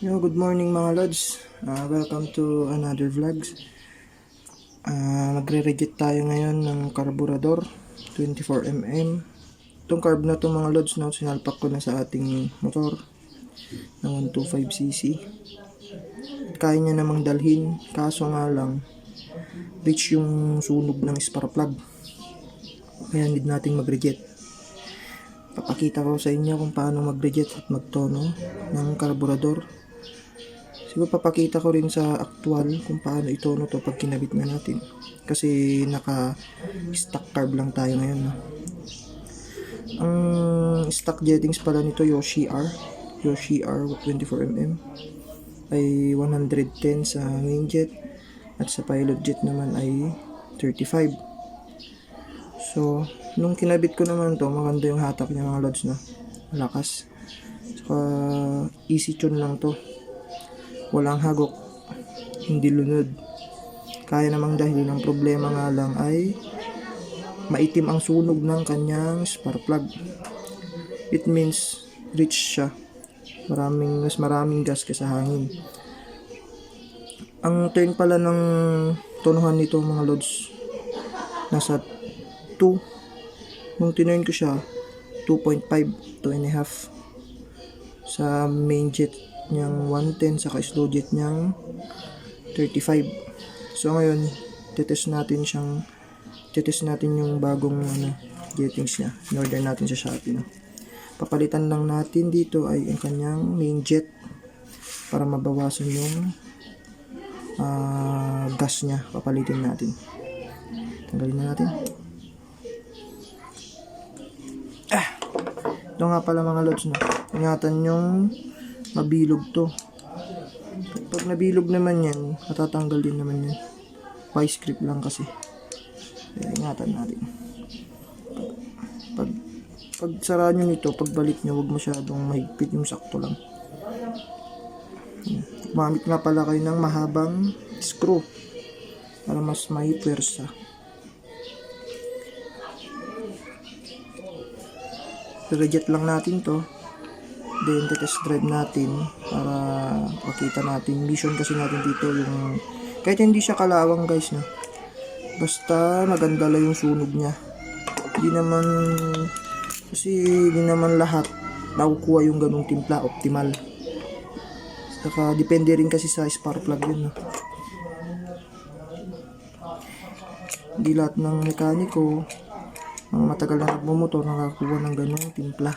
Good morning mga lods. Welcome to another vlogs. Magre-reject tayo ngayon ng carburetor 24mm. Itong carb na to mga lods, no, sinalpak ko na sa ating motor ng 125cc. Kaya niya namang dalhin, kaso nga lang reach yung sunog ng spark plug. Kaya need nating mag-reject. Papakita ko sa inyo kung paano mag-reject at magtono ng carburetor. Siguro papakita ko rin sa actual kung paano itono to pag kinabit na natin. Kasi naka stock carb lang tayo ngayon. No? Ang stock jettings pala nito Yoshi R 24mm ay 110 sa main jet at sa pilot jet naman ay 35. So, nung kinabit ko naman to, maganda yung hatak niya mga lods, no? Malakas. Saka easy tune lang to. Walang hagok, hindi lunod. Kaya namang dahil ang problema nga lang ay maitim ang sunog ng kanyang spark plug. It means rich siya. Mas maraming gas kaysa hangin. Ang turn pala ng tonuhan nito mga lods, nasa 2. Nung tinurn ko siya, 2.5, 2.5. Sa main jet niyang 110, sa slow jet niyang 35. So ngayon, tetest natin yung bagong jettings niya. In-order natin sa Shopee. No? Papalitan lang natin dito ay ang kanyang main jet para mabawasan yung gas niya. Papalitin natin. Tanggalin na natin. Ito nga pala mga lods, no? Ingatan yung mabilog to. Pag nabilog naman yan, matatanggal din naman yan. Vice grip lang kasi. Kaya ingatan natin. Pag sara nyo nito, pagbalik nyo, huwag masyadong mahigpit, yung sakto lang. Gumamit nga pala kayo ng mahabang screw para mas may pwersa. Reject lang natin to, then test drive natin para makita natin. Mission kasi natin dito yung kahit hindi siya kalawang guys, no? Basta maganda lang yung sunog niya. Hindi naman lahat nakukuha yung ganung timpla optimal. Saka depende rin kasi sa spark plug yun, no? Hindi lahat ng mekaniko, mga matagal na nagmumotor, nakakuha ng ganong timpla.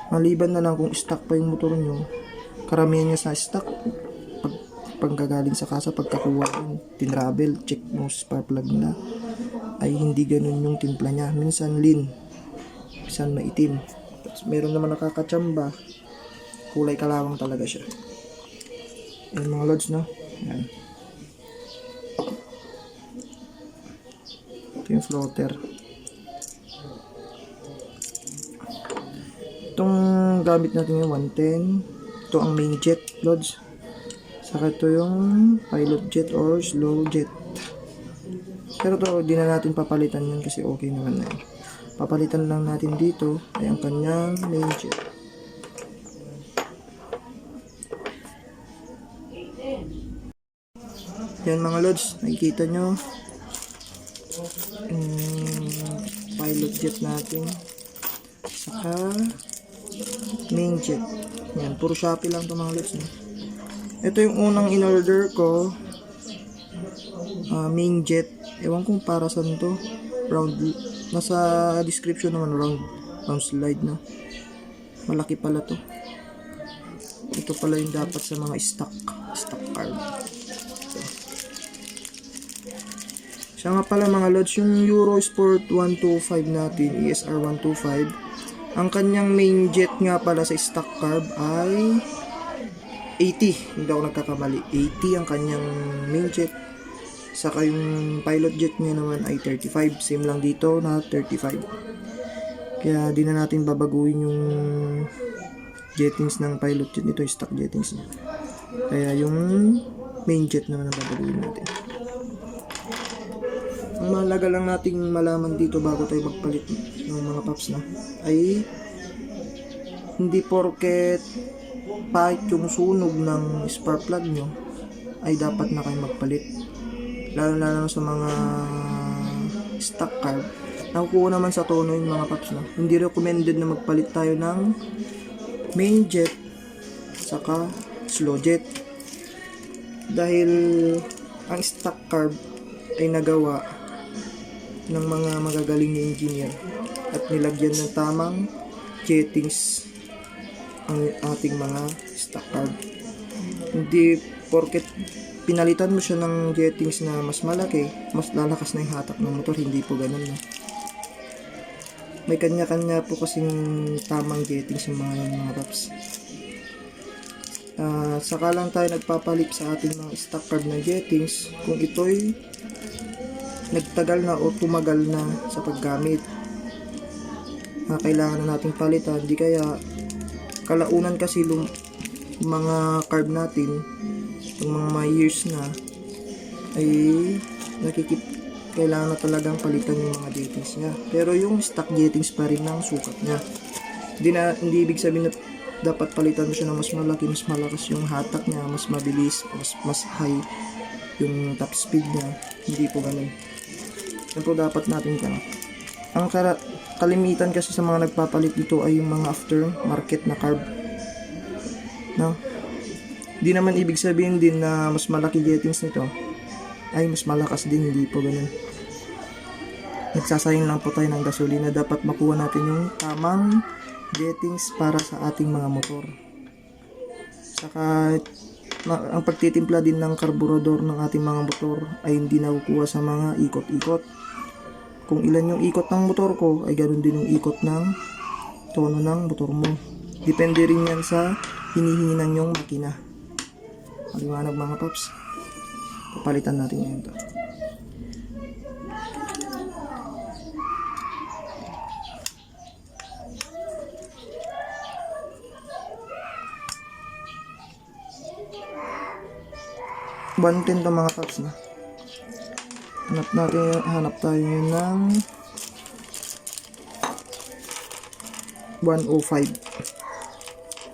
Maliban na lang kung stock pa yung motor nyo, karamihan nyo sa stock, paggagaling sa kasa, pagkakuha yung tinravel, check mo spark plug nila, ay hindi ganun yung timpla nya. Minsan lean, minsan maitim. Tapos meron naman nakakatsamba, kulay kalawang talaga siya. Yan mga lods, no? Yan. Ito yung floater. Itong gamit natin yung 110. Ito ang main jet lods. Saka ito yung pilot jet or slow jet. Pero ito di na natin papalitan yun kasi okay naman na yun. Papalitan lang natin dito ay ang kanyang main jet. Yan mga lods, nakikita nyo pilot jet natin. Saka main jet. Yan, puro Shopee lang ito mga lods. Ito yung unang in-order ko. Main jet. Ewan kung para saan to. Round. Nasa description naman round slide, no. Malaki pala to. Ito pala yung dapat sa mga stock card. Siya nga pala mga lods, yung Eurosport 125 natin, ESR 125. Ang kanyang main jet nga pala sa stock carb ay 80. Hindi ako nagkakamali. 80 ang kanyang main jet. Saka yung pilot jet niya naman ay 35. Same lang dito na 35. Kaya di na natin babaguhin yung jettings ng pilot jet. Ito yung stock jettings niya. Kaya yung main jet naman ang babaguhin natin. Ang mahalaga lang nating malaman dito bago tayo magpalit ng mga paps na ay hindi porket pahit yung sunog ng spark plug nyo, ay dapat na kayo magpalit. Lalo na sa mga stock carb. Nakukuha naman sa tono yung mga paps, no? Hindi recommended na magpalit tayo ng main jet saka slow jet. Dahil ang stock carb ay nagawa ng mga magagaling na engineer at nilagyan ng tamang jettings ang ating mga stock carb. Hindi porket pinalitan mo siya ng jettings na mas malaki, mas lalakas na yung hatak ng motor. Hindi po ganun, no? May kanya-kanya po kasing tamang jettings yung mga paps. Saka lang tayo nagpapalit sa ating mga stock carb na jettings kung ito'y nagtagal na o tumagal na sa paggamit. Kailangan na nating palitan. Di kaya kalaunan kasi mga carb natin yung mga years na ay kailangan na talagang palitan yung mga jettings niya. Pero yung stock jettings pa rin ng sukat niya. Hindi ibig sabihin na dapat palitan mo siya ng mas malaki, mas malakas yung hatak niya, mas mabilis, mas high yung top speed niya. Hindi po ganun. Yan po dapat natin ang kalimitan kasi sa mga nagpapalit dito ay yung mga aftermarket na carb, no? Di naman ibig sabihin din na mas malaki jettings nito ay mas malakas din. Hindi po ganun. Nagsasayang lang po tayo ng gasolina. Dapat makuha natin yung tamang jettings para sa ating mga motor. Saka ang pagtitimpla din ng karburador ng ating mga motor ay hindi nakukuha sa mga ikot-ikot. Kung ilan yung ikot ng motor ko ay ganoon din yung ikot ng tono ng motor mo. Depende rin yan sa hinihinginan yung makina. Maliwanag mga paps. Papalitan natin yan ito. $110 to mga paps na. Hanap tayo ng 105.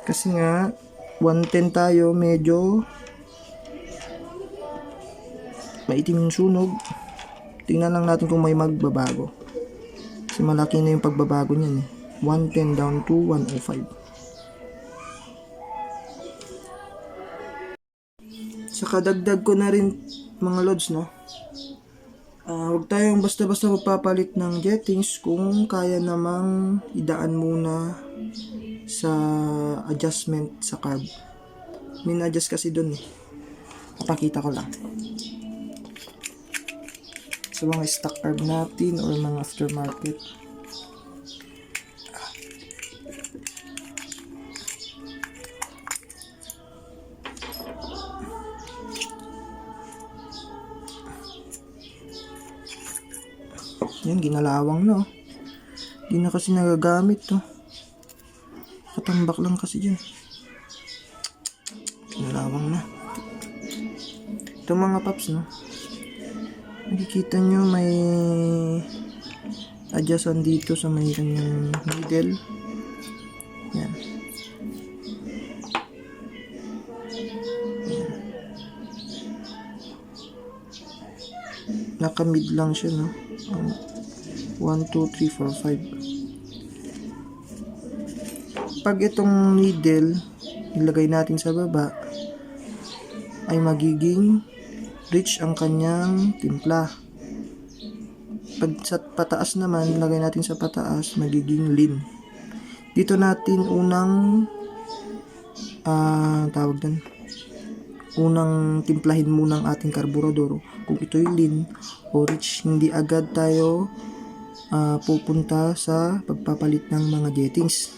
Kasi nga 110 tayo, medyo maitim yung sunog. Tingnan lang natin kung may magbabago. Kasi malaki na yung pagbabago niyan, 110 down to 105. Saka dagdag ko na rin mga lods, no? Huwag tayong basta-basta magpapalit ng jettings kung kaya namang idaan muna sa adjustment sa carb. Min-adjust kasi dun eh. Papakita ko lang. Sa mga stock carb natin or mga aftermarket. Yan, ginalawang na. Hindi na kasi nagagamit to. Katambak lang kasi dyan. Ginalawang na. Ito mga paps, no? Nakikita nyo may adjustan dito sa may kanyang needle. Yan. Naka-mid lang siya, no? 1, 2, 3, 4, 5. Pag itong needle ilagay natin sa baba ay magiging rich ang kanyang timpla. Pag sa pataas naman, ilagay natin sa pataas, magiging lean. Dito natin unang unang timplahin muna ang ating karburador kung ito'y lean o rich. Hindi agad tayo pupunta sa pagpapalit ng mga jettings.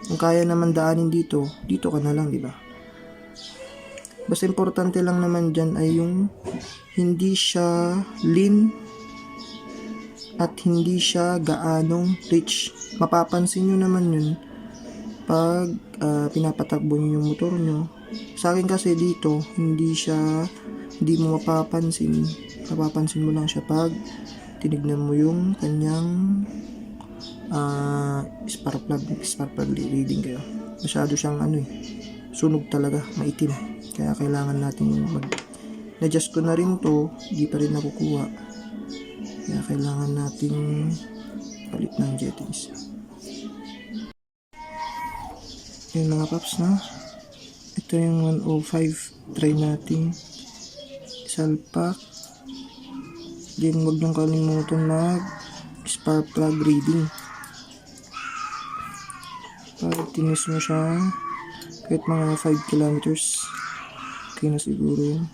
Kung kaya naman daanin dito ka na lang, di ba? Basta importante lang naman dyan ay yung hindi siya lean at hindi siya gaanong rich. Mapapansin nyo naman yun pag pinapatakbo nyo yung motor nyo. Sa akin kasi dito, hindi mo mapapansin. Mapapansin mo lang siya pag tinignan mo yung kanyang spark plug reading kayo. Masyado siyang sunog talaga, maitim. Kaya kailangan natin na-adjust ko na rin to, di pa rin nakukuha. Kaya kailangan natin palit ng jettings. Yun mga paps na. Ito yung 105. Try natin salpak. Then wag nang kalimutan mag spark plug reading. Para tinis mo siya kahit mga 5 kilometers. Okay na siguro yun.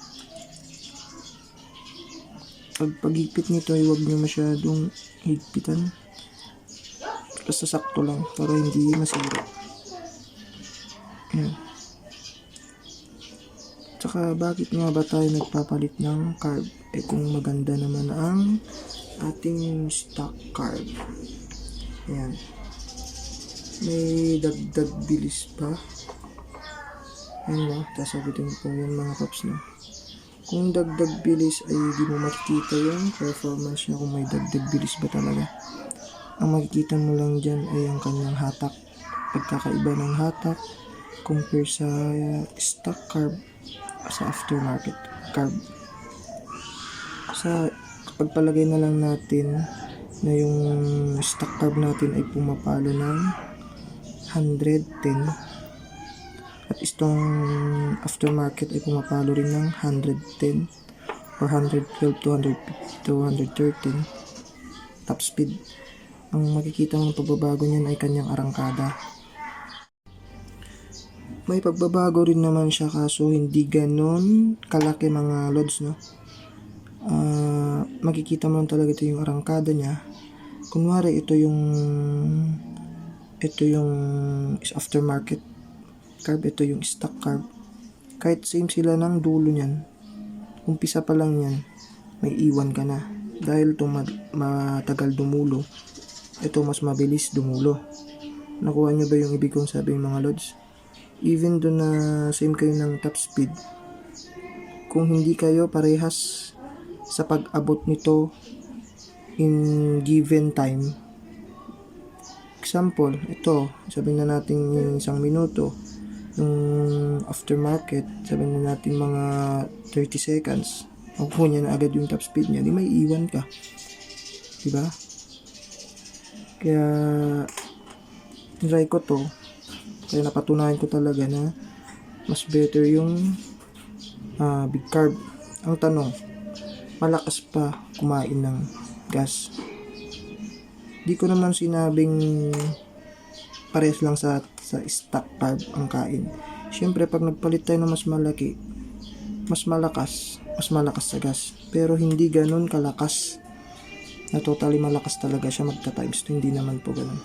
Pag-higpit nito ay huwag nyo masyadong higpitan. Basta sakto lang para hindi masira. Ayan. Tsaka bakit nga ba tayo nagpapalit ng carb? Kung maganda naman ang ating stock carb. Ayan. May dagdag bilis pa. Ayan na. Sasagutin ko yung mga paps na. Kung dagdag bilis ay di mo makikita yung performance niya kung may dagdag bilis ba talaga. Ang makikita mo lang dyan ay ang kanyang hatak. Pagkakaiba ng hatak compare sa stock carb sa aftermarket carb. Sa pagpalagay na lang natin na yung stock carb natin ay pumapalo ng 110 at itong aftermarket ay pumapalo rin ng 110 or 112 to 113 top speed. Ang makikita mong pagbabago niyan ay kanyang arangkada. May pagbabago rin naman siya kaso hindi ganon kalaki mga lods, no? Makikita mo lang talaga ito yung arangkada niya. Kunwari ito yung aftermarket carb, ito yung stock carb. Kahit same sila ng dulo niyan, umpisa pa lang yan, may iwan ka na. Dahil ito matagal dumulo, ito mas mabilis dumulo. Nakuha nyo ba yung ibig kong sabihin mga lods? Even doon na same kayo ng top speed, kung hindi kayo parehas sa pag-abot nito in given time, example, ito, sabihin na natin yung 1 minuto, yung aftermarket, sabihin na natin mga 30 seconds, makukuha niya na agad yung top speed niya, di may iwan ka, diba? Kaya try ko to, kaya napatunayan ko talaga na mas better yung big carb. Ang tanong, malakas pa kumain ng gas? Di ko naman sinabing pares lang sa stock carb ang kain. Siyempre pag nagpalit tayo ng mas malaki, mas malakas sa gas. Pero hindi ganun kalakas na totally malakas talaga siya magta-times 2. Hindi naman po ganun.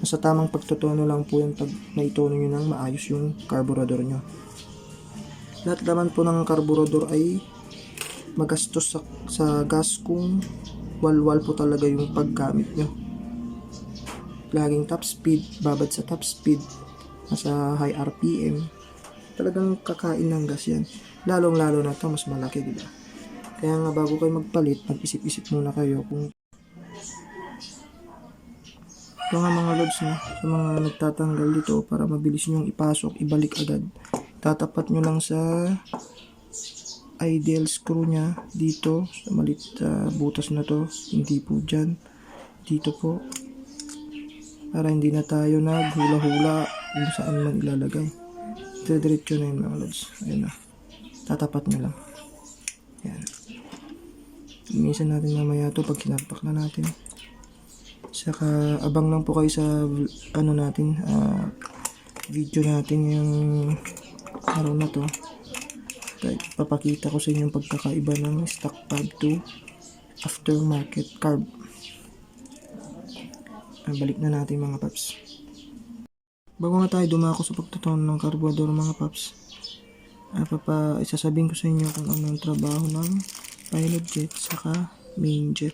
Nasa tamang pagtutono lang po yan pag naitono nyo ng maayos yung carburetor nyo. Lahat naman po ng carburetor ay magastos sa gas kung walwal po talaga yung paggamit nyo. Laging top speed, babad sa top speed, nasa high RPM, talagang kakain ng gas yan. Lalong lalo na to mas malaki, diba? Kaya nga bago kayo magpalit, mag-isip-isip muna kayo kung ito nga mga lods na sa mga nagtatanggal dito para mabilis nyong ipasok, ibalik agad. Tatapat nyo lang sa idle screw nya dito sa malit butas na to, hindi po dyan, dito po, para hindi na tayo naghula-hula kung saan man ilalagay. Diretso na yun mga lods. Ayun na, tatapat nyo lang yan. Imisan natin mamaya to pag kinarpak na natin. Saka abang lang po kayo sa video natin yung araw na to. Papakita ko sa inyo yung pagkakaiba ng stock carb to aftermarket carb. Balik na natin mga paps. Bago nga tayo dumako sa pagtutunan ng carburetor mga paps, isasabihin ko sa inyo kung ano ang trabaho ng pilot jet saka main jet.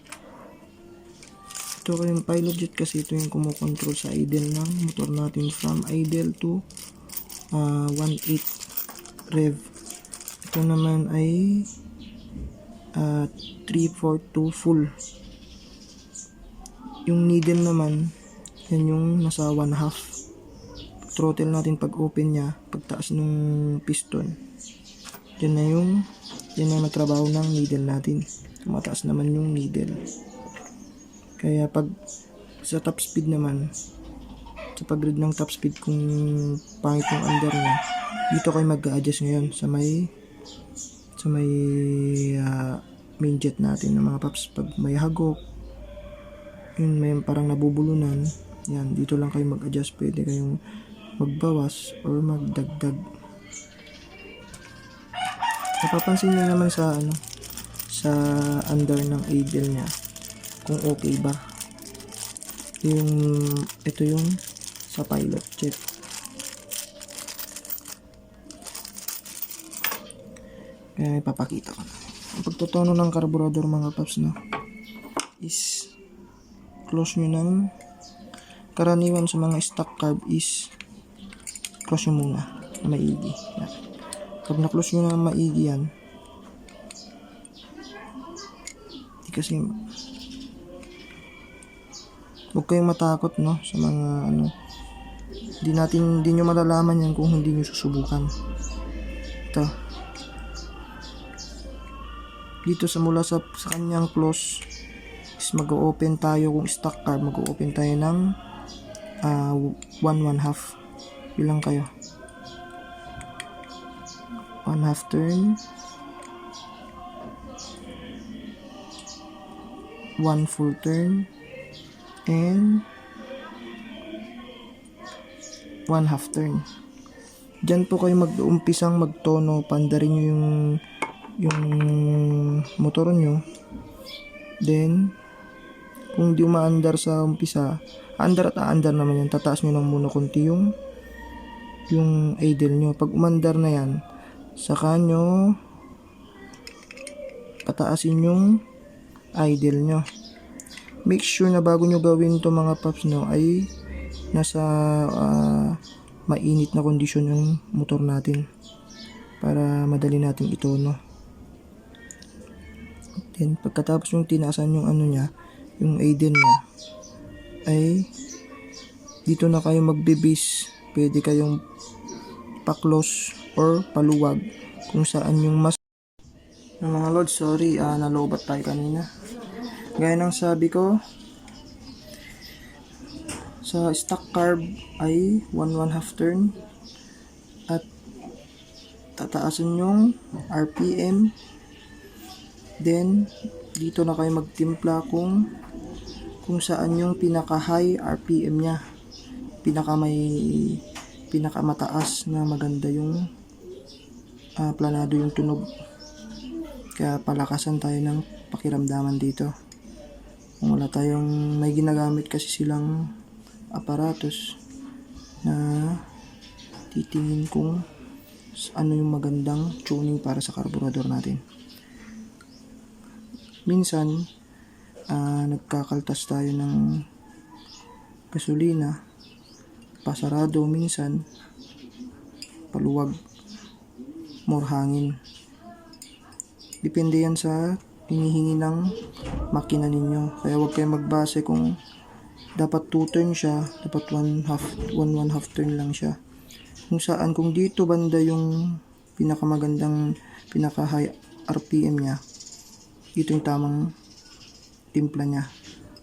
Ito yung pilot jet kasi ito yung kumukontrol sa idle ng motor natin from idle to 1.8 rev. Ito naman ay 3.42 full. Yung needle naman, yan yung nasa 1/2 throttle natin pag open niya, pagtaas ng piston. Yan na matrabaho ng needle natin. Mataas naman yung needle. Kaya pag sa top speed naman, sa pag-read ng top speed kung pangit yung under niya, dito kayo mag-a-adjust ngayon sa may main jet natin ng mga paps. Pag may hagok, yun may parang nabubulunan, yan, dito lang kayo mag-adjust. Pwede kayong magbawas or magdagdag. Napapansin niyo naman sa sa under ng idle niya kung okay ba. Ito yung sa pilot check. Kaya ipapakita ko na. Ang pagtutono ng carburetor mga paps is close nyo ng karaniwan sa mga stock carb is close nyo muna na maigi. Yan. Pag na-close nyo na maigi yan, di kasi huwag kayong matakot sa mga di nyo malalaman yan kung hindi nyo susubukan. Ito dito mula sa kanyang close is mag-open tayo. Kung stock carb, mag-open tayo ng 1/2. Bilang kayo 1/2 turn, 1 full turn, and 1/2 turn. Diyan po kayo mag-umpisang magtono, pandarin nyo yung motor nyo. Then kung di umaandar sa umpisa, andar at aandar naman yan, tataas nyo lang muna konti yung idle nyo. Pag umandar na yan, saka nyo pataasin yung idle nyo. Make sure na bago nyo gawin to mga paps ay nasa mainit na kondisyon yung motor natin para madali natin itono. Then pagkatapos yung tinaasan yung yung idle niya, ay dito na kayo magbe-base. Pwede kayong pa-close or paluwag kung saan yung mas mga lods. Sorry, nalobat tayo kanina. Gaya ng sabi ko, sa stock carb ay 1/2 turn at tataasan yung RPM. Then dito na kayo magtimpla kung saan yung pinaka high RPM nya, pinaka mataas na maganda yung planado yung tunog. Kaya palakasan tayo ng pakiramdaman dito. Kung wala tayong may ginagamit kasi silang aparatos na titingin kung ano yung magandang tuning para sa carburetor natin. Minsan nagkakaltas tayo ng gasolina, pasarado, minsan paluwag, more hangin. Depende yan sa hinihingi ng makina ninyo. Kaya huwag kayong magbase kung dapat 2 turn siya, dapat 1/2 turn lang siya. Kung dito banda yung pinakamagandang, pinaka high RPM nya, dito yung tamang timpla nya,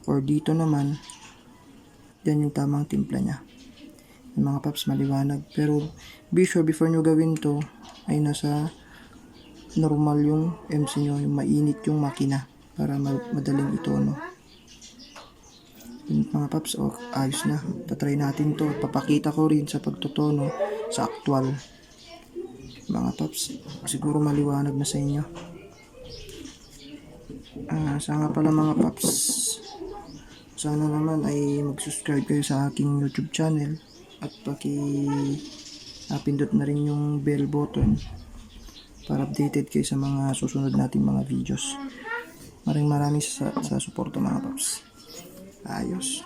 or dito naman yan yung tamang timpla nya. Yung mga paps, maliwanag. Pero be sure before nyo gawin to ay nasa normal yung MC nyo, yung mainit yung makina para madaling itono. Yung mga paps, ayos na. Tatry natin to. Papakita ko rin sa pagtutono sa actual. Mga paps, siguro maliwanag na sa inyo. Sa nga pala mga paps, sana naman ay mag-subscribe kayo sa aking YouTube channel at pindot na rin yung bell button para updated kayo sa mga susunod nating mga videos. Maraming sa suporta mga paps. Ayos.